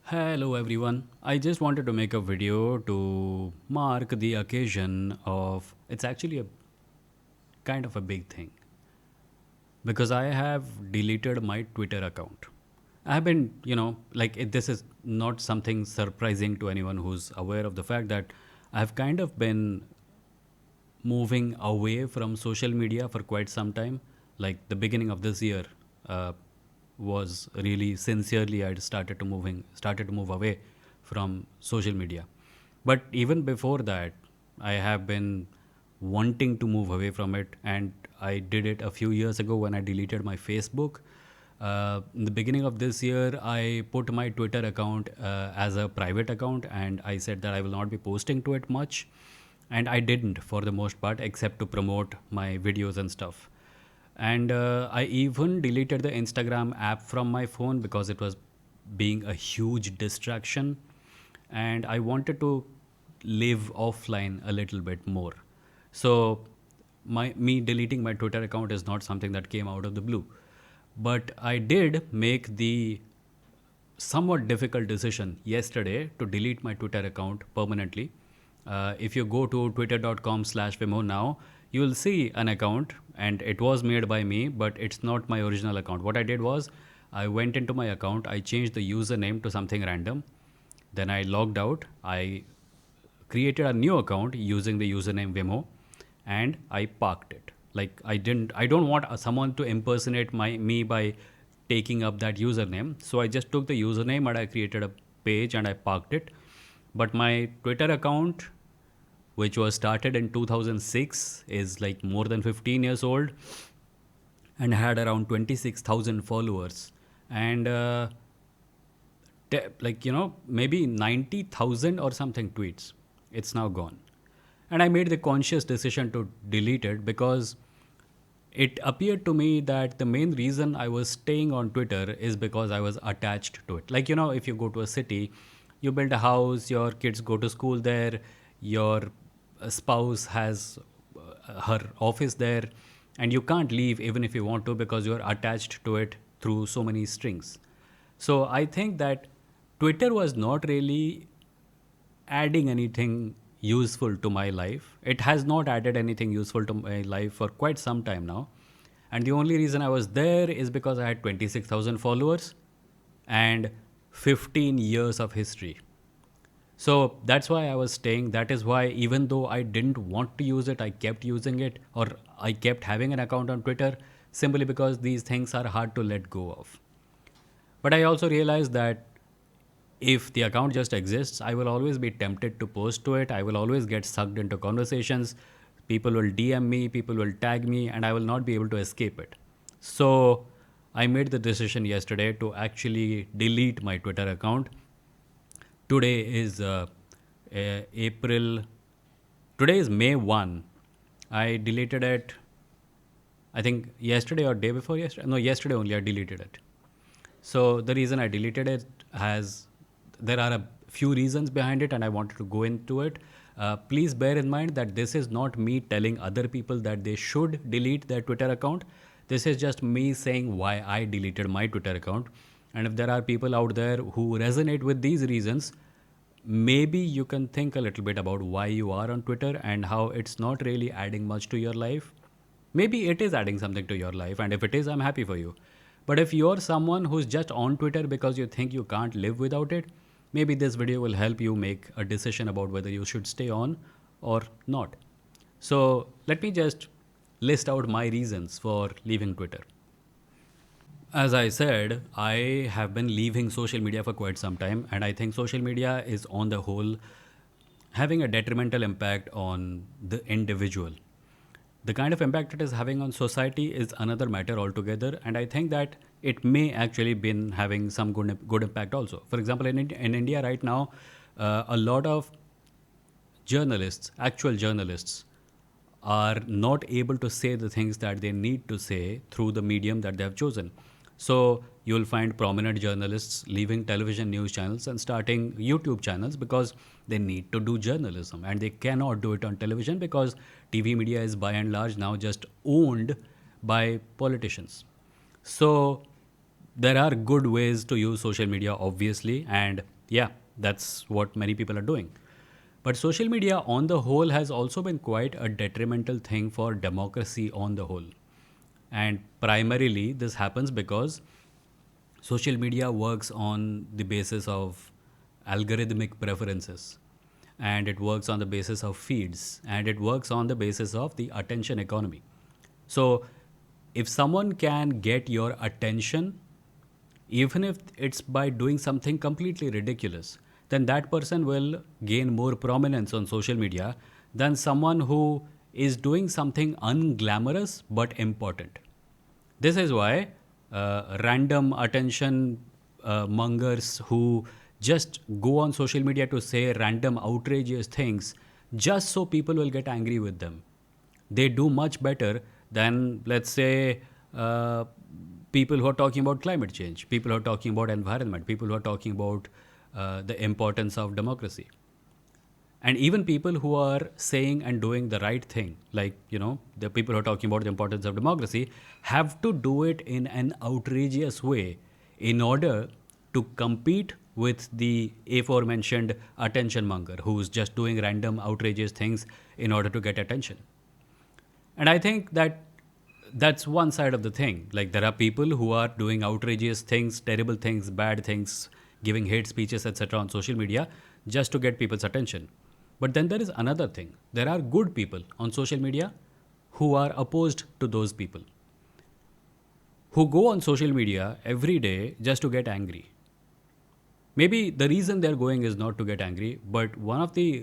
Hello everyone. I just wanted to make a video to mark the occasion of it's actually a kind of a big thing because I have deleted my Twitter account. I have been, this is not something surprising to anyone who's aware of the fact that I've kind of been moving away from social media for quite some time. Like the beginning of this year uh, was really sincerely I started to move away from social media. But even before that, I have been wanting to move away from it, and I did it a few years ago when I deleted my Facebook. In the beginning of this year, I put my Twitter account as a private account, and I said that I will not be posting to it much, and I didn't for the most part except to promote my videos and stuff. And I even deleted the Instagram app from my phone because it was being a huge distraction, and I wanted to live offline a little bit more. So my me deleting my Twitter account is not something that came out of the blue, but I did make the somewhat difficult decision yesterday to delete my Twitter account permanently. If you go to twitter.com/Vimoh now, you will see an account, and it was made by me, but it's not my original account. What I did was, I went into my account, I changed the username to something random, then I logged out, I created a new account using the username Vimoh, and I parked it. Like I don't want someone to impersonate me by taking up that username. So I just took the username and I created a page and I parked it. But my Twitter account, which was started in 2006, is like more than 15 years old and had around 26,000 followers. And maybe 90,000 or something tweets. It's now gone. And I made the conscious decision to delete it because it appeared to me that the main reason I was staying on Twitter is because I was attached to it. Like, if you go to a city, you build a house, your kids go to school there, your spouse has her office there, and you can't leave even if you want to because you're attached to it through so many strings. So I think that Twitter was not really adding anything useful to my life. It has not added anything useful to my life for quite some time now. And the only reason I was there is because I had 26,000 followers and 15 years of history. So that's why I was staying. That is why, even though I didn't want to use it, I kept using it, or I kept having an account on Twitter, simply because these things are hard to let go of. But I also realized that if the account just exists, I will always be tempted to post to it. I will always get sucked into conversations. People will DM me, people will tag me, and I will not be able to escape it. So I made the decision yesterday to actually delete my Twitter account. Today is April. Today is May 1. I deleted it, I think, yesterday or day before yesterday. No, yesterday only I deleted it. So the reason I deleted it there are a few reasons behind it, and I wanted to go into it. Please bear in mind that this is not me telling other people that they should delete their Twitter account. This is just me saying why I deleted my Twitter account. And if there are people out there who resonate with these reasons, maybe you can think a little bit about why you are on Twitter and how it's not really adding much to your life. Maybe it is adding something to your life, and if it is, I'm happy for you. But if you're someone who's just on Twitter because you think you can't live without it, maybe this video will help you make a decision about whether you should stay on or not. So let me just list out my reasons for leaving Twitter. As I said, I have been leaving social media for quite some time, and I think social media is, on the whole, having a detrimental impact on the individual. The kind of impact it is having on society is another matter altogether, and I think that it may actually been having some good impact also. For example, in India right now, a lot of journalists, actual journalists, are not able to say the things that they need to say through the medium that they have chosen. So you'll find prominent journalists leaving television news channels and starting YouTube channels because they need to do journalism, and they cannot do it on television because TV media is by and large now just owned by politicians. So there are good ways to use social media, obviously, and Yeah, that's what many people are doing. But social media on the whole has also been quite a detrimental thing for democracy on the whole. And primarily, this happens because social media works on the basis of algorithmic preferences, and it works on the basis of feeds, and it works on the basis of the attention economy. So, if someone can get your attention, even if it's by doing something completely ridiculous, then that person will gain more prominence on social media than someone who is doing something unglamorous but important. This is why random attention mongers who just go on social media to say random outrageous things just so people will get angry with them. They do much better than, let's say, people who are talking about climate change, people who are talking about environment, people who are talking about the importance of democracy. And even people who are saying and doing the right thing, like, the people who are talking about the importance of democracy, have to do it in an outrageous way in order to compete with the aforementioned attention monger who's just doing random outrageous things in order to get attention. And I think that that's one side of the thing. Like, there are people who are doing outrageous things, terrible things, bad things, giving hate speeches, etc. on social media just to get people's attention. But then there is another thing. There are good people on social media who are opposed to those people, who go on social media every day just to get angry. Maybe the reason they're going is not to get angry, but one of the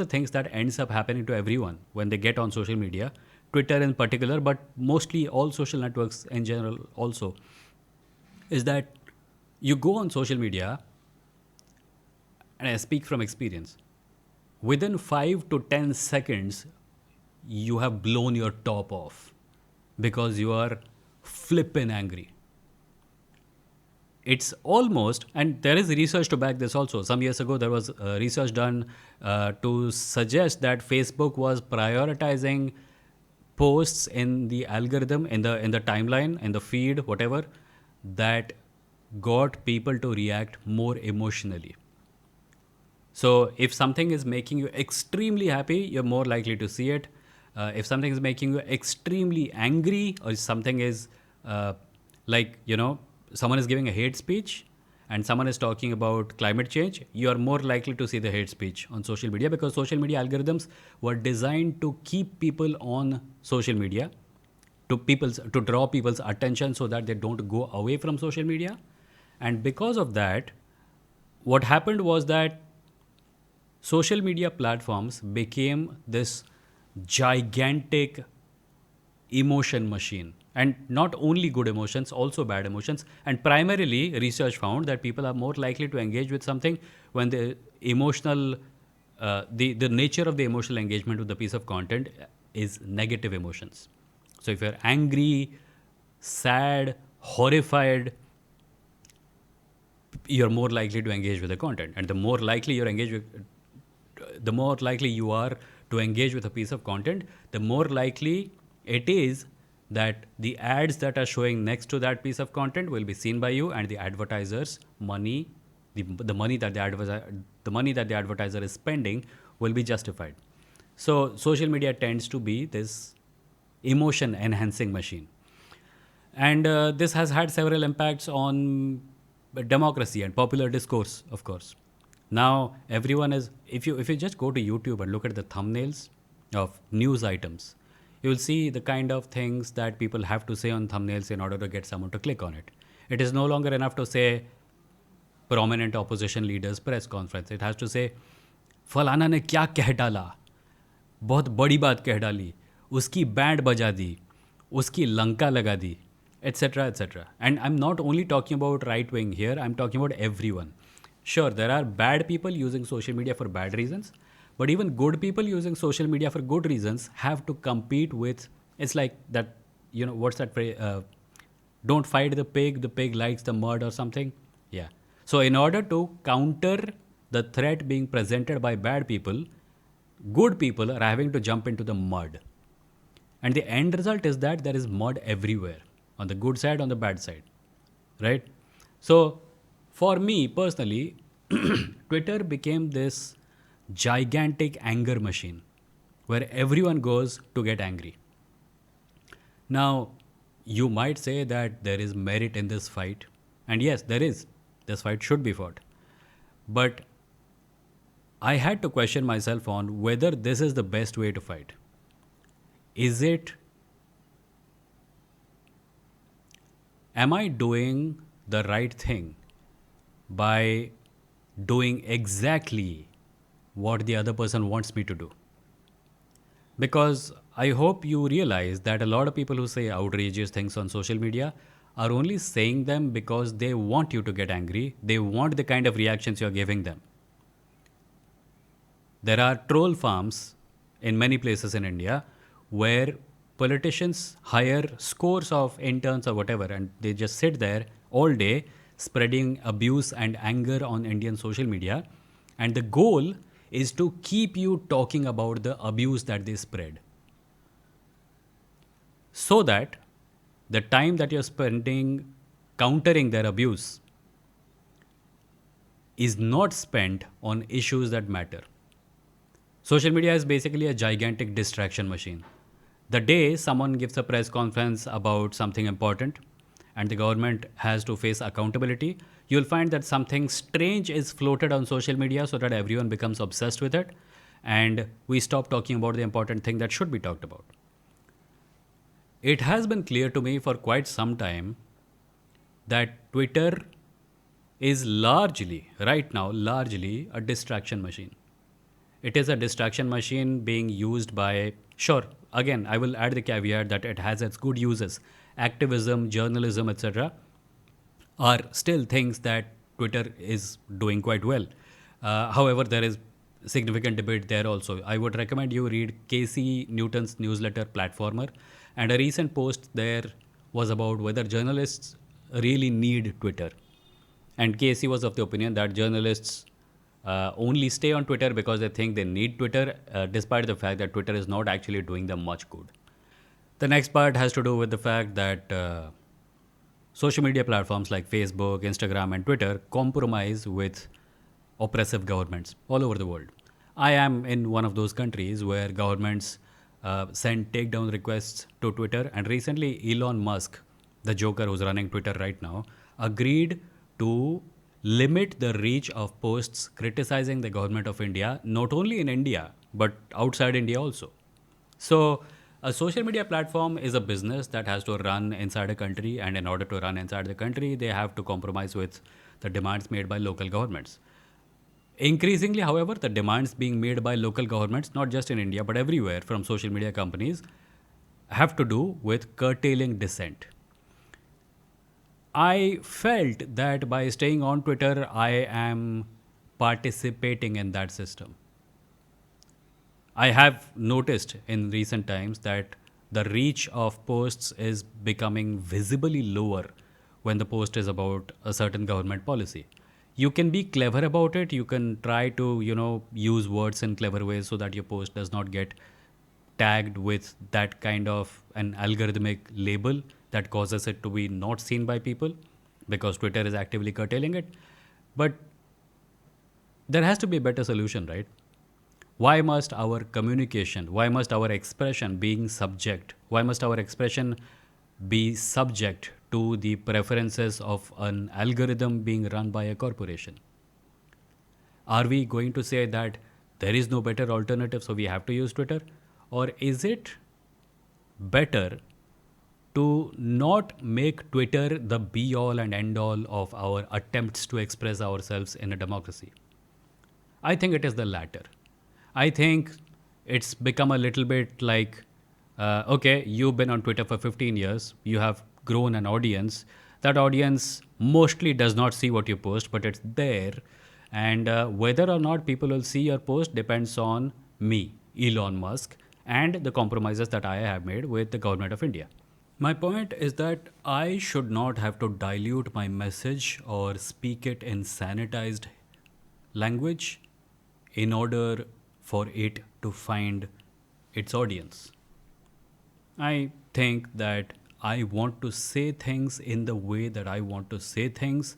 things that ends up happening to everyone when they get on social media, Twitter in particular, but mostly all social networks in general also, is that you go on social media, and I speak from experience, within 5 to 10 seconds, you have blown your top off because you are flippin' angry. It's almost, and there is research to back this also. Some years ago, there was research done to suggest that Facebook was prioritizing posts in the algorithm, in the timeline, in the feed, whatever, that got people to react more emotionally. So if something is making you extremely happy, you're more likely to see it. If something is making you extremely angry, or something is like, someone is giving a hate speech and someone is talking about climate change, you are more likely to see the hate speech on social media, because social media algorithms were designed to keep people on social media, to draw people's attention so that they don't go away from social media. And because of that, what happened was that social media platforms became this gigantic emotion machine, and not only good emotions, also bad emotions. And primarily, research found that people are more likely to engage with something when the emotional the nature of the emotional engagement with the piece of content is negative emotions. So if you're angry, sad, horrified, you're more likely to engage with the content. And the more likely you are to engage with a piece of content, the more likely it is that the ads that are showing next to that piece of content will be seen by you, and the advertisers' money, the money that the advertiser is spending, will be justified. So social media tends to be this emotion enhancing machine, and this has had several impacts on democracy and popular discourse, of course. Now everyone is, if you just go to YouTube and look at the thumbnails of news items, you will see the kind of things that people have to say on thumbnails in order to get someone to click on it. It is no longer enough to say prominent opposition leaders press conference. It has to say फलाना ने क्या कह डाला, बहुत बड़ी बात कह डाली, उसकी बैंड बजा दी, उसकी लंका लगा दी, etc., etc. And I'm not only talking about right wing here, I'm talking about everyone. Sure, there are bad people using social media for bad reasons, but even good people using social media for good reasons have to compete with, it's like that, what's that phrase? Don't fight the pig likes the mud, or something. Yeah. So in order to counter the threat being presented by bad people, good people are having to jump into the mud. And the end result is that there is mud everywhere, on the good side, on the bad side, right? So For me personally, Twitter became this gigantic anger machine where everyone goes to get angry. Now, you might say that there is merit in this fight, and yes, there is. This fight should be fought. But I had to question myself on whether this is the best way to fight. Is it, am I doing the right thing by doing exactly what the other person wants me to do? Because I hope you realize that a lot of people who say outrageous things on social media are only saying them because they want you to get angry. They want the kind of reactions you're giving them. There are troll farms in many places in India where politicians hire scores of interns or whatever, and they just sit there all day spreading abuse and anger on Indian social media. And the goal is to keep you talking about the abuse that they spread, so that the time that you're spending countering their abuse is not spent on issues that matter. Social media is basically a gigantic distraction machine. The day someone gives a press conference about something important and the government has to face accountability, you'll find that something strange is floated on social media so that everyone becomes obsessed with it and we stop talking about the important thing that should be talked about. It has been clear to me for quite some time that Twitter is largely, right now, largely a distraction machine. It is a distraction machine being used by, sure, again, I will add the caveat that it has its good uses. Activism, journalism, etc., are still things that Twitter is doing quite well. However, there is significant debate there also. I would recommend you read Casey Newton's newsletter Platformer, and a recent post there was about whether journalists really need Twitter. And Casey was of the opinion that journalists only stay on Twitter because they think they need Twitter, despite the fact that Twitter is not actually doing them much good. The next part has to do with the fact that social media platforms like Facebook, Instagram, and Twitter compromise with oppressive governments all over the world. I am in one of those countries where governments send takedown requests to Twitter, and recently Elon Musk, the joker who's running Twitter right now, agreed to limit the reach of posts criticizing the government of India, not only in India, but outside India also. So, a social media platform is a business that has to run inside a country, and in order to run inside the country, they have to compromise with the demands made by local governments. Increasingly, however, the demands being made by local governments, not just in India but everywhere from social media companies, have to do with curtailing dissent. I felt that by staying on Twitter, I am participating in that system. I have noticed in recent times that the reach of posts is becoming visibly lower when the post is about a certain government policy. You can be clever about it. You can try to, use words in clever ways so that your post does not get tagged with that kind of an algorithmic label that causes it to be not seen by people because Twitter is actively curtailing it. But there has to be a better solution, right? Why must our communication, why must our expression being subject, why must our expression be subject to the preferences of an algorithm being run by a corporation? Are we going to say that there is no better alternative, so we have to use Twitter? Or is it better to not make Twitter the be all and end all of our attempts to express ourselves in a democracy? I think it is the latter. I think it's become a little bit like, okay, you've been on Twitter for 15 years, you have grown an audience. That audience mostly does not see what you post, but it's there. And whether or not people will see your post depends on me, Elon Musk, and the compromises that I have made with the government of India. My point is that I should not have to dilute my message or speak it in sanitized language in order for it to find its audience. I think that I want to say things in the way that I want to say things,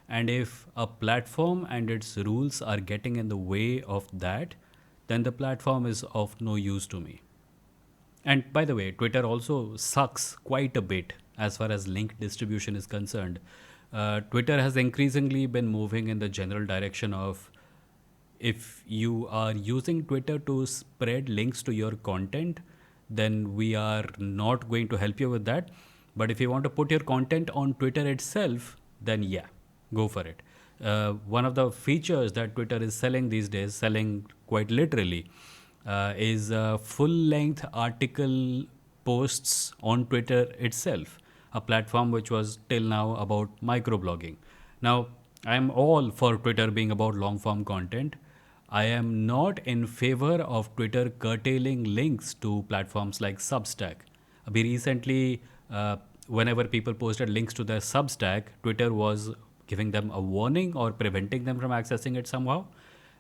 And if a platform and its rules are getting in the way of that, then the platform is of no use to me. And by the way, Twitter also sucks quite a bit as far as link distribution is concerned. Twitter has increasingly been moving in the general direction of, if you are using Twitter to spread links to your content, then we are not going to help you with that. But if you want to put your content on Twitter itself, then yeah, go for it. One of the features that Twitter is selling these days, selling quite literally, is full length article posts on Twitter itself, a platform which was till now about microblogging. Now, I'm all for Twitter being about long form content. I am not in favor of Twitter curtailing links to platforms like Substack. Abhi recently, whenever people posted links to their Substack, Twitter was giving them a warning or preventing them from accessing it somehow.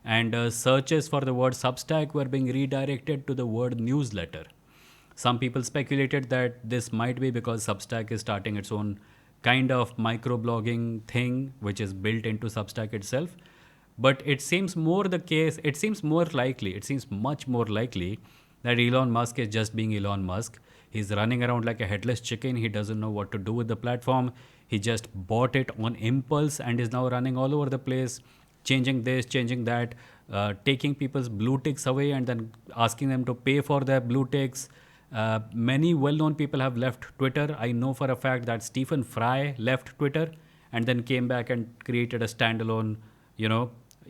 And searches for the word Substack were being redirected to the word newsletter. Some people speculated that this might be because Substack is starting its own kind of microblogging thing, which is built into Substack itself. But it seems more the case, it seems more likely, it seems much more likely that Elon Musk is just being Elon Musk. He's running around like a headless chicken. He doesn't know what to do with the platform. He just bought it on impulse and is now running all over the place, changing this, changing that, taking people's blue ticks away and then asking them to pay for their blue ticks. Many well-known people have left Twitter. I know for a fact that Stephen Fry left Twitter and then came back and created a standalone,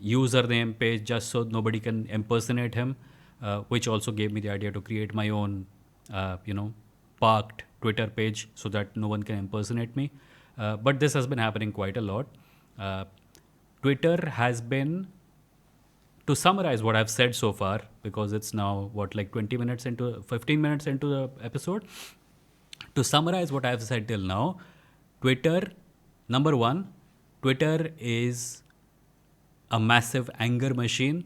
username page just so nobody can impersonate him, which also gave me the idea to create my own, parked Twitter page so that no one can impersonate me. But this has been happening quite a lot. Twitter has been, to summarize what I've said so far, because it's now 15 minutes into the episode. To summarize what I've said till now, Twitter, number one, Twitter is a massive anger machine.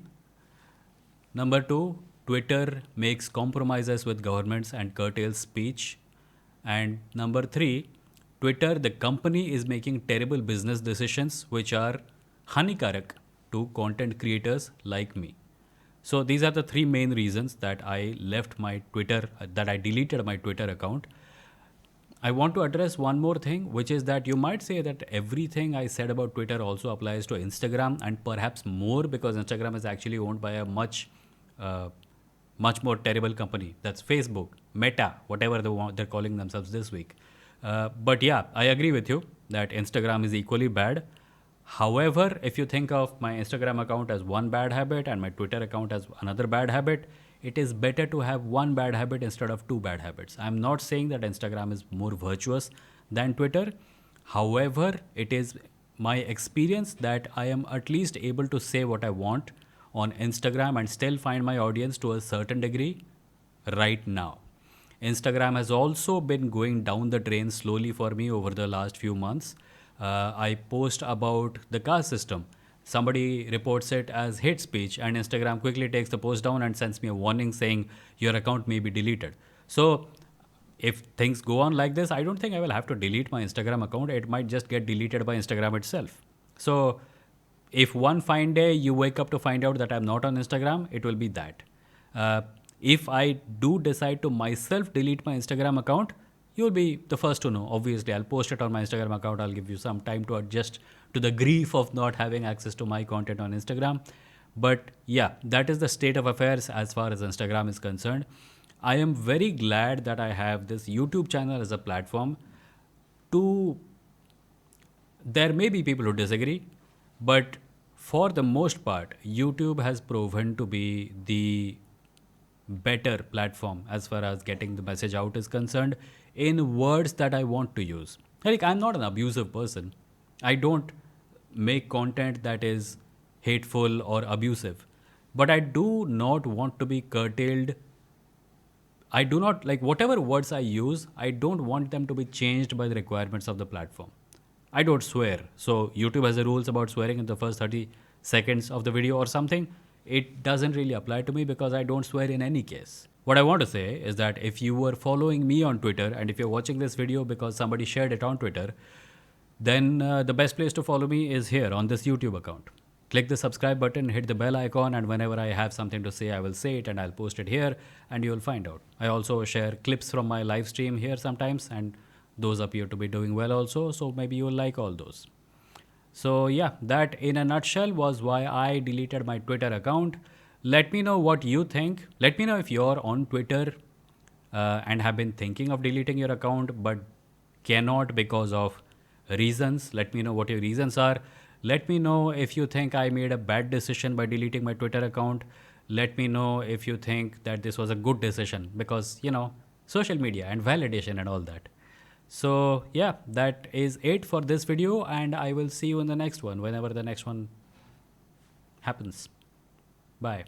Number two, Twitter makes compromises with governments and curtails speech. And number three, Twitter, the company, is making terrible business decisions which are हानिकारक to content creators like me. So these are the three main reasons that I left my Twitter, that I deleted my Twitter account. I want to address one more thing, which is that you might say that everything I said about Twitter also applies to Instagram, and perhaps more, because Instagram is actually owned by a much more terrible company. That's Facebook, Meta, whatever they're calling themselves this week. But yeah, I agree with you that Instagram is equally bad. However, if you think of my Instagram account as one bad habit and my Twitter account as another bad habit, it is better to have one bad habit instead of two bad habits. I'm not saying that Instagram is more virtuous than Twitter. However, it is my experience that I am at least able to say what I want on Instagram and still find my audience to a certain degree right now. Instagram has also been going down the drain slowly for me over the last few months. I post about the caste system. Somebody reports it as hate speech, and Instagram quickly takes the post down and sends me a warning saying your account may be deleted. So if things go on like this, I don't think I will have to delete my Instagram account. It might just get deleted by Instagram itself. So if one fine day you wake up to find out that I'm not on Instagram, it will be that. If I do decide to myself delete my Instagram account, you'll be the first to know. Obviously, I'll post it on my Instagram account. I'll give you some time to adjust to the grief of not having access to my content on Instagram. But yeah, that is the state of affairs as far as Instagram is concerned. I am very glad that I have this YouTube channel as a platform to... There may be people who disagree, but for the most part, YouTube has proven to be the better platform as far as getting the message out is concerned in words that I want to use. Like, I'm not an abusive person. I don't make content that is hateful or abusive. But I do not want to be curtailed. I do not, like, whatever words I use, I don't want them to be changed by the requirements of the platform. I don't swear. So YouTube has the rules about swearing in the first 30 seconds of the video or something. It doesn't really apply to me because I don't swear in any case. What I want to say is that if you were following me on Twitter and if you're watching this video because somebody shared it on Twitter, then the best place to follow me is here on this YouTube account. Click the subscribe button, hit the bell icon, and whenever I have something to say, I will say it and I'll post it here and you'll find out. I also share clips from my live stream here sometimes, and those appear to be doing well also, so maybe you'll like all those. So, yeah, that in a nutshell was why I deleted my Twitter account. Let me know what you think. Let me know if you're on Twitter and have been thinking of deleting your account but cannot because of reasons. Let me know what your reasons are. Let me know if you think I made a bad decision by deleting my Twitter account. Let me know if you think that this was a good decision because, social media and validation and all that. So, yeah, that is it for this video, and I will see you in the next one whenever the next one happens. Bye.